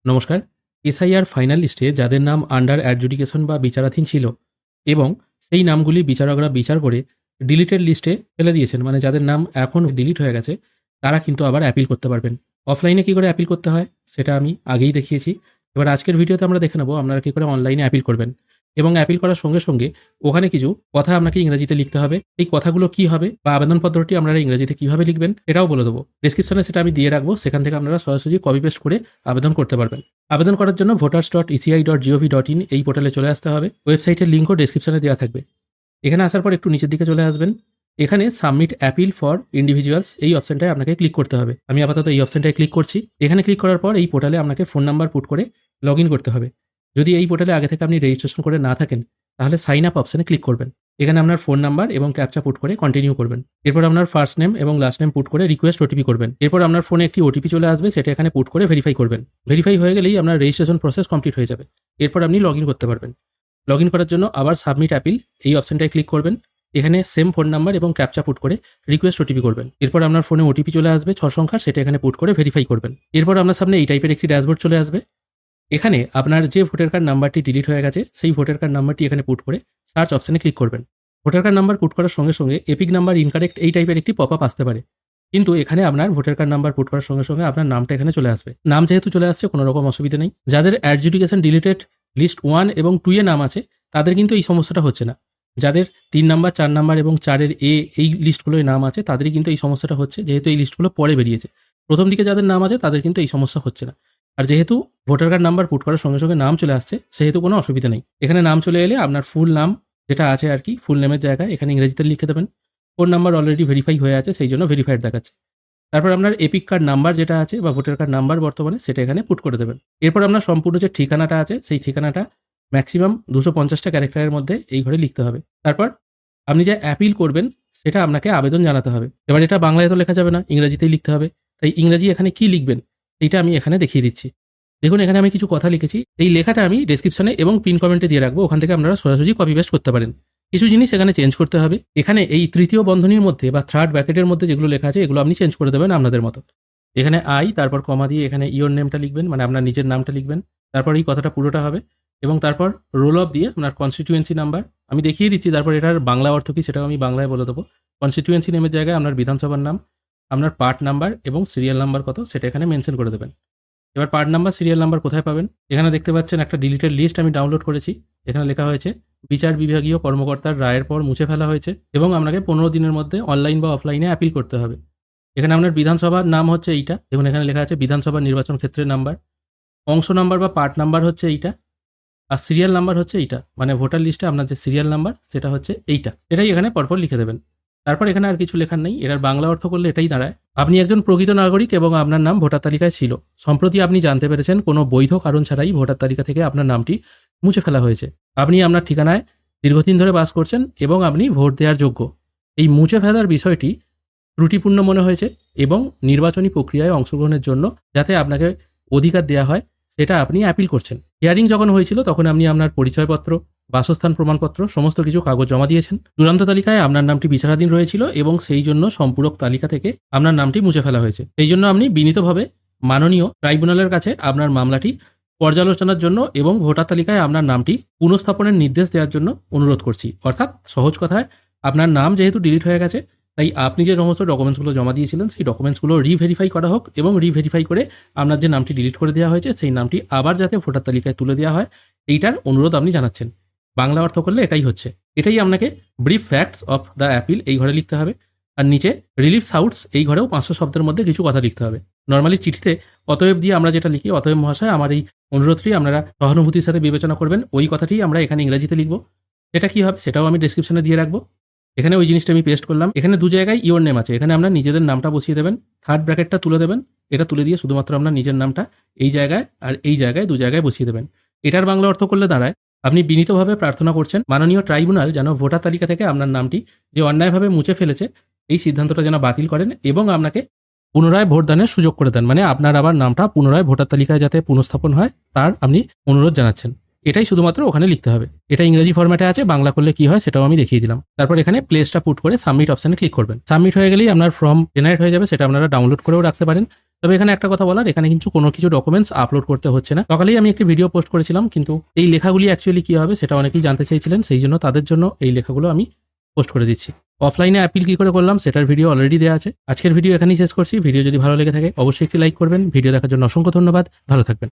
নমস্কার। SIR final লিস্টে যাদের নাম আন্ডার অ্যাডজুডিকেশন বা বিচারাধীন ছিল এবং সেই নামগুলি বিচারকরা বিচার করে ডিলিটেড লিস্টে ফেলে দিয়েছেন, মানে যাদের নাম এখন ডিলিট হয়ে গেছে, তারা কিন্তু আবার অ্যাপিল করতে পারবেন। অফলাইনে কী করে অ্যাপিল করতে হয় সেটা আমি আগেই দেখিয়েছি। এবার আজকের ভিডিওতে আমরা দেখে নেব আপনারা কী করে অনলাইনে অ্যাপিল করবেন, এবং অ্যাপিল করার সঙ্গে সঙ্গে ওখানে কিছু কথা আপনাকে ইংরেজিতে লিখতে হবে। এই কথাগুলো কী হবে বা আবেদনপত্রটি আপনারা ইংরেজিতে কীভাবে লিখবেন সেটাও বলে দেবো। ডেসক্রিপশনে সেটা আমি দিয়ে রাখবো, সেখান থেকে আপনারা সরাসরি কপি পেস্ট করে আবেদন করতে পারবেন। আবেদন করার জন্য voters.eci.gov.in এই পোর্টালে চলে আসতে হবে। ওয়েবসাইটের লিঙ্কও ডেসক্রিপশনে দেওয়া থাকবে। এখানে আসার পর একটু নিচের দিকে চলে আসবেন। এখানে সাবমিট অ্যাপিল ফর ইন্ডিভিজুয়ালস এই অপশনটায় আপনাকে ক্লিক করতে হবে। আমি আপাতত এই অপশনটায় ক্লিক করছি। এখানে ক্লিক করার পর এই পোর্টালে আপনাকে ফোন নাম্বার পুট করে লগ ইন করতে হবে। যদি এই পোর্টালে আগে থেকে আপনি রেজিস্ট্রেশন করে না থাকেন তাহলে সাইন আপ অপশনে ক্লিক করবেন। এখানে আপনার ফোন নাম্বার এবং ক্যাপচা পুট করে কন্টিনিউ করবেন। এরপর আপনার ফার্স্ট নেম এবং লাস্ট নেম পুট করে রিকোয়েস্ট ওটিপি করবেন। এরপর আপনার ফোনে একটি ওটিপি চলে আসবে, সেটা এখানে পুট করে ভেরিফাই করবেন। ভেরিফাই হয়ে গেলেই আপনার রেজিস্ট্রেশন প্রসেস কমপ্লিট হয়ে যাবে। এরপর আপনি লগ ইন করতে পারবেন। লগ ইন করার জন্য আবার সাবমিট অ্যাপিল এই অপশনটায় ক্লিক করবেন। এখানে সেম ফোন নাম্বার এবং ক্যাপচা পুট করে রিকোয়েস্ট ওটিপি করবেন। এরপর আপনার ফোনে ওটিপি চলে আসবে 6 সংখ্যার, সেটা এখানে পুট করে ভেরিফাই করবেন। এরপর আপনার সামনে এই টাইপের একটি ড্যাশবোর্ড চলে আসবে। এখানে আপনার যে ভোটার কার্ড নাম্বারটি ডিলিট হয়ে গেছে সেই ভোটার কার্ড নাম্বারটি এখানে পুট করে সার্চ অপশনে ক্লিক করবেন। ভোটার কার্ড নাম্বার পুট করার সঙ্গে সঙ্গে এপিক নাম্বার ইনকারেক্ট এই টাইপের একটি পপ আপ আসতে পারে, কিন্তু এখানে আপনার ভোটার কার্ড নাম্বার পুট করার সঙ্গে সঙ্গে আপনার নামটা এখানে চলে আসবে। নাম যেহেতু চলে আসছে কোনো রকম অসুবিধা নেই। যাদের অ্যাডজুডিকেশন ডিলিটেড লিস্ট 1 এবং 2 এ নাম আছে তাদের কিন্তু এই সমস্যাটা হচ্ছে না। যাদের 3 নাম্বার 4 নাম্বার এবং 4-এর এ এই লিস্টগুলোয় নাম আছে তাদেরই কিন্তু এই সমস্যাটা হচ্ছে, যেহেতু এই লিস্টগুলো পরে বেরিয়েছে। প্রথম দিকে যাদের নাম আছে তাদের কিন্তু এই সমস্যা হচ্ছে না। আর যেহেতু ভোটার কার্ড নাম্বার পুট করার সঙ্গে সঙ্গে নাম চলে আসছে সেহেতু কোনো অসুবিধা নেই। এখানে নাম চলে এলে আপনার ফুল নাম যেটা আছে আর কি, ফুল নেমের জায়গায় এখানে ইংরেজিতে লিখে দেবেন। ফোন নাম্বার অলরেডি ভেরিফাই হয়ে আছে, সেই জন্য ভেরিফাইড দেখাচ্ছে। তারপর আপনার এপিক কার্ড নাম্বার যেটা আছে বা ভোটার কার্ড নাম্বার বর্তমানে সেটা এখানে পুট করে দেবেন। এরপর আপনার সম্পূর্ণ যে ঠিকানাটা আছে সেই ঠিকানাটা ম্যাক্সিমাম 250টা ক্যারেক্টারের মধ্যে এই ঘরে লিখতে হবে। তারপর আপনি যে অ্যাপিল করবেন সেটা আপনাকে আবেদন জানাতে হবে। এবার এটা বাংলায় তো লেখা যাবে না, ইংরেজিতেই লিখতে হবে। তাই ইংরেজি এখানে কি লিখবেন এইটা আমি এখানে দেখিয়ে দিচ্ছি। দেখুন এখানে আমি কিছু কথা লিখেছি, এই লেখাটা আমি ডেসক্রিপশনে এবং পিন কমেন্টে দিয়ে রাখবো, ওখান থেকে আপনারা সরাসরি কপি পেস্ট করতে পারেন। কিছু জিনিস এখানে চেঞ্জ করতে হবে। এখানে এই তৃতীয় বন্ধনীর মধ্যে বা থার্ড ব্র্যাকেটের মধ্যে যেগুলো লেখা আছে এগুলো আপনি চেঞ্জ করে দেবেন আপনাদের মতো। এখানে আই তারপর কমা দিয়ে এখানে ইওর নেমটা লিখবেন, মানে আপনার নিজের নামটা লিখবেন। তারপর এই কথাটা পুরোটা হবে এবং তারপর রোল অফ দিয়ে আপনার কনস্টিটিউয়েন্সি নাম্বার আমি দেখিয়ে দিচ্ছি। তারপর এটার বাংলা অর্থ কী সেটাও আমি বাংলায় বলে দেবো। কনস্টিটিউয়েন্সি নেমের জায়গায় আপনার বিধানসভার নাম, আপনার পার্ট নাম্বার এবং সিরিয়াল নাম্বার কত সেটা এখানে মেনশন করে দেবেন। এবার পার্ট নাম্বার সিরিয়াল নাম্বার কোথায় পাবেন, এখানে দেখতে পাচ্ছেন একটা ডিলিটেড লিস্ট আমি ডাউনলোড করেছি। এখানে লেখা হয়েছে বিচার বিভাগীয় কর্মকর্তার রায়ের পর মুছে ফেলা হয়েছে এবং আপনাকে 15 দিনের মধ্যে অনলাইন বা অফলাইনে অ্যাপিল করতে হবে। এখানে আপনার বিধানসভার নাম হচ্ছে এইটা, দেখুন এখানে লেখা আছে বিধানসভা নির্বাচন ক্ষেত্রের নাম্বার। অংশ নাম্বার বা পার্ট নাম্বার হচ্ছে এইটা, আর সিরিয়াল নাম্বার হচ্ছে এইটা, মানে ভোটার লিস্টে আপনার যে সিরিয়াল নাম্বার সেটা হচ্ছে এইটা। এটাই এখানে পরপর লিখে দেবেন। তারপর এখানে আর কিছু লেখার নেই। এটার বাংলা অর্থ করলে এটাই দাঁড়ায় আপনি একজন প্রকৃত নাগরিক এবং আপনার নাম ভোটার তালিকায় ছিল। সম্প্রতি আপনি জানতে পেরেছেন কোনো বৈধ কারণ ছাড়াই ভোটার তালিকা থেকে আপনার নামটি মুছে ফেলা হয়েছে। আপনি আপনার ঠিকানায় দীর্ঘদিন ধরে বাস করছেন এবং আপনি ভোট দেওয়ার যোগ্য। এই মুছে ফেলার বিষয়টি ত্রুটিপূর্ণ মনে হয়েছে এবং নির্বাচনী প্রক্রিয়ায় অংশগ্রহণের জন্য যাতে আপনাকে অধিকার দেওয়া হয় সেটা আপনি অ্যাপিল করছেন। হিয়ারিং যখন হয়েছিল তখন আপনি আপনার পরিচয়পত্র, বাসস্থান প্রমাণপত্র সমস্ত কিছু কাগজ জমা দিয়েছেন। চূড়ান্ত তালিকায় আপনার নামটি বিচারাধীন রয়েছিল এবং সেই জন্য সম্পূরক তালিকা থেকে আপনার নামটি মুছে ফেলা হয়েছে। এই জন্য আপনি বিনীতভাবে মাননীয় ট্রাইব্যুনালের কাছে আপনার মামলাটি পর্যালোচনার জন্য এবং ভোটার তালিকায় আপনার নামটি পুনঃস্থাপনের নির্দেশ দেওয়ার জন্য অনুরোধ করছি। অর্থাৎ সহজ কথায় আপনার নাম যেহেতু ডিলিট হয়ে গেছে তাই আপনি যে সমস্ত ডকুমেন্টসগুলো জমা দিয়েছিলেন সেই ডকুমেন্টসগুলো রিভেরিফাই করা হোক এবং রিভেরিফাই করে আপনার যে নামটি ডিলিট করে দেওয়া হয়েছে সেই নামটি আবার যাতে ভোটার তালিকায় তুলে দেওয়া হয় এইটার অনুরোধ আপনি জানাচ্ছেন। বাংলা অর্থ করলে এটাই হচ্ছে। এটাই আপনাকে brief facts of the appeal এই ঘরে লিখতে হবে। আর নিচে রিলিফ সাউটস এই ঘরেও 500 শব্দের মধ্যে কিছু কথা লিখতে হবে। নর্মালি চিঠিতে অতএব দিয়ে আমরা যেটা লিখি, অতএব মহাশয় আমার এই অনুরোধটি আপনারা সহানুভূতির সাথে বিবেচনা করবেন, ওই কথাটি আমরা এখানে ইংরেজিতে লিখব। এটা কি হবে সেটাও আমি ডেসক্রিপশনে দিয়ে রাখবো। এখানে ওই জিনিসটা আমি পেস্ট করলাম। এখানে 2 জায়গায় ইওর নেম আছে, এখানে আপনার নিজেদের নামটা বসিয়ে দেবেন। থার্ড ব্র্যাকেটটা তুলে দেবেন, এটা তুলে দিয়ে শুধুমাত্র আপনার নিজের নামটা এই জায়গায় আর এই জায়গায় 2 জায়গায় বসিয়ে দেবেন। এটার বাংলা অর্থ করলে দাঁড়ায় আপনি বিনীতভাবে প্রার্থনা করছেন মাননীয় ট্রাইব্যুনাল যেন ভোটার তালিকা থেকে আপনার নামটি যে অন্যায়ভাবে মুছে ফেলেছে এই সিদ্ধান্তটা যেন বাতিল করেন এবং আপনাকে পুনরায় ভোটদানের সুযোগ করে দেন, মানে আপনার আবার নামটা পুনরায় ভোটার তালিকায় যাতে পুনঃস্থাপন হয় তার আপনি অনুরোধ জানাচ্ছেন। এটাই শুধুমাত্র ওখানে লিখতে হবে। এটা ইংরেজি ফরম্যাটে আছে, বাংলা করলে কি হয় সেটাও আমি দেখিয়ে দিলাম। তারপর এখানে প্লেসটা পুট করে সাবমিট অপশানে ক্লিক করবেন। সাবমিট হয়ে গেলেই আপনার ফর্ম জেনারেট হয়ে যাবে, সেটা আপনারা ডাউনলোড করেও রাখতে পারেন। তবে এখানে একটা কথা বলার, এখানে কিন্তু কোনো কিছু ডকুমেন্টস আপলোড করতে হচ্ছে না। সকালেই আমি একটি ভিডিও পোস্ট করেছিলাম, কিন্তু এই লেখাগুলি অ্যাকচুয়ালি কী হবে সেটা অনেকেই জানতে চেয়েছিলেন, সেই জন্য তাদের জন্য এই লেখাগুলো আমি পোস্ট করে দিচ্ছি। অফলাইনে অ্যাপিল কী করে করলাম সেটার ভিডিও অলরেডি দেওয়া আছে। আজকের ভিডিও এখানেই শেষ করছি। ভিডিও যদি ভালো লেগে থাকে অবশ্যই একটি লাইক করবেন। ভিডিও দেখার জন্য অসংখ্য ধন্যবাদ। ভালো থাকবেন।